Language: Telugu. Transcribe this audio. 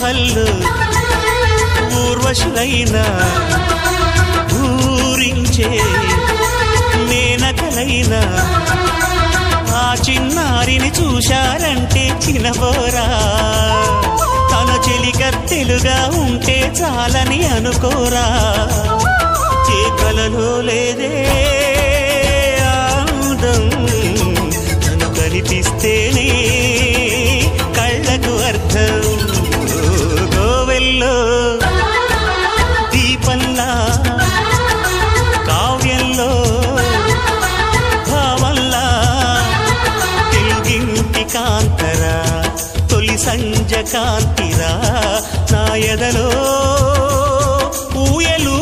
ఊహల్లో ఊర్వశులైన ఊరించే మేనకలైన ఆ చిన్నారిని చూశారంటే చినబోరా, తన చెలికత్తెలుగా ఉంటే చాలని అనుకోరా. ఏ కలలో లేదే ఆనందం, తను కనిపిస్తేనే కళ్ళకు అర్థం. గోవెల్లో దీపంలా కావ్యంలో భావంలా తెలుగింటి కాంతరా, తొలి సంజ కాంతిరా, నా ఎదలో ఊయలు